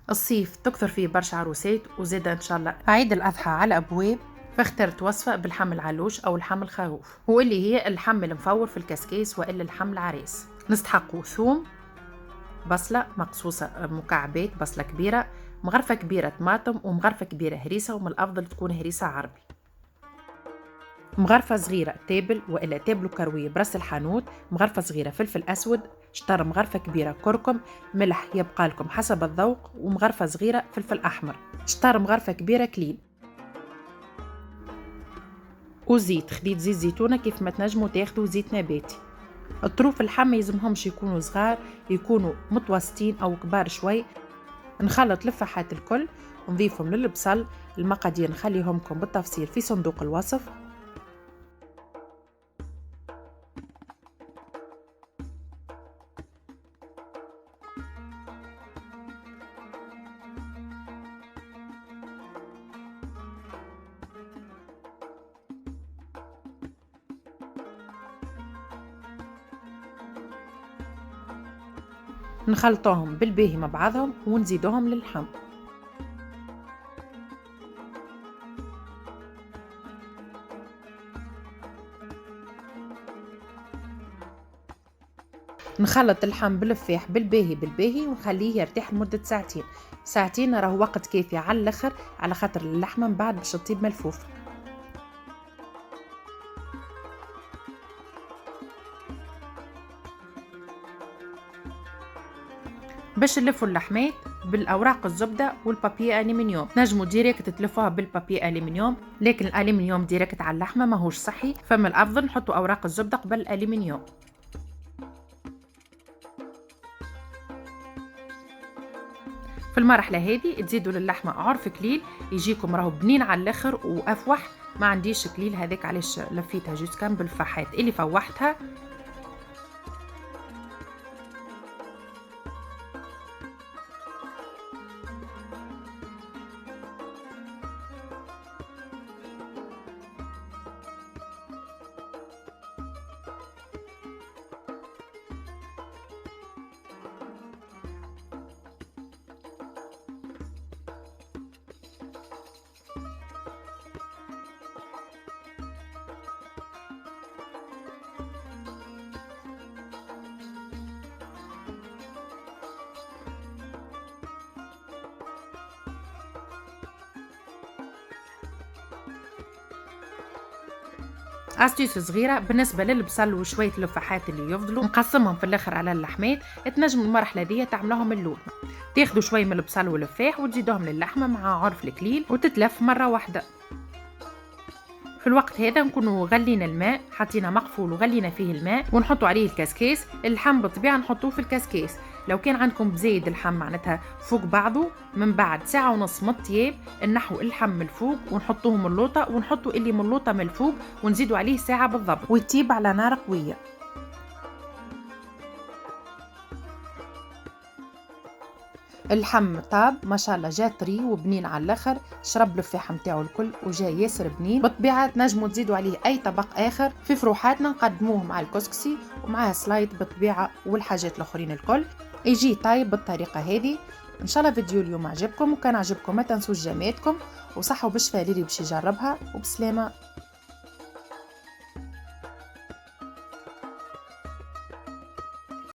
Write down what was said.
الصيف تكثر فيه برشا عروسات، وزيدا ان شاء الله عيد الاضحى على ابواب، فاخترت وصفة بالحم العلوش او الحم الخروف، واللي هي اللحم المفور في الكسكيس والا اللحم العريس. نستحقوا ثوم، بصلة مقصوصة مكعبات، بصلة كبيرة، مغرفة كبيرة طماطم، ومغرفة كبيرة هريسة، ومن الأفضل تكون هريسة عربي، مغرفة صغيرة تابل وإلا تابل وكروية براس الحانوت، مغرفة صغيرة فلفل أسود، شطر مغرفة كبيرة كركم، ملح يبقى لكم حسب الذوق، ومغرفة صغيرة فلفل أحمر، شطر مغرفة كبيرة كليل، وزيت خليط زيت زيتونة كيف ما تنجموا تاخدوا زيت نباتي. الطروف اللحم يلزمهمش يكونوا صغار، يكونوا متوسطين أو كبار شوي. نخلط لفحات الكل ونضيفهم للبصل. المقادير نخليهم لكم بالتفصيل في صندوق الوصف. نخلطوهم بالباهي مع بعضهم ونزيدوهم للحم. نخلط اللحم بالفاح بالباهي ونخليه يرتاح لمدة ساعتين. ساعتين راهو وقت كافي على الاخر، على خاطر اللحمة من بعد باش تطيب ملفوفة. باش نلفوا اللحمات بالاوراق الزبده والبابي الومنيوم، نجموا ديريكت تلفوها بالبابي الومنيوم، لكن الالومنيوم ديريكت على اللحمه ماهوش صحي، فمن الافضل نحطوا اوراق الزبده قبل الالومنيوم. في المرحله هذه تزيدوا للحمه عرف كليل، يجيكم راهو بنين على الاخر وافوح. ما عنديش كليل هذاك علاش لفيتها جوست كان بالفحات اللي فوحتها. أستيس صغيرة بالنسبة للبصل وشوية اللفاحات اللي يفضلوا نقسمهم في الآخر على اللحمات. تنجم المرحلة دي تعملوهم اللون، تاخدوا شوية من البصل واللفاح وتزيدوهم للحمة مع عرف الكليل وتتلف مرة واحدة. في الوقت هذا نكونوا غلينا الماء، حطينا مقفول وغلينا فيه الماء ونحطوا عليه الكسكاس. اللحم بالطبيعة نحطوه في الكسكاس. لو كان عندكم بزايد اللحم معناتها فوق بعضه، من بعد ساعة ونص من الطياب نحو اللحم من الفوق ونحطوه من اللوطة، ونحطوا اللي من اللوطة من الفوق ونزيدوا عليه ساعة بالضبط ويطيب على نار قوية. اللحم طاب ما شاء الله، جا طري وبنين على الاخر، شرب الفاحه نتاعو الكل وجا ياسر بنين. بالطبيعه تنجموا تزيدوا عليه اي طبق اخر. في فروحاتنا نقدموه مع الكسكسي ومعاه سلايد بالطبيعه والحاجات الاخرين الكل، يجي طايب بالطريقه هذه. ان شاء الله فيديو اليوم عجبكم، وكان عجبكم ما تنسوش جماعتكم وصحوا بالشفاء للي باش يجربها، وبسلامه.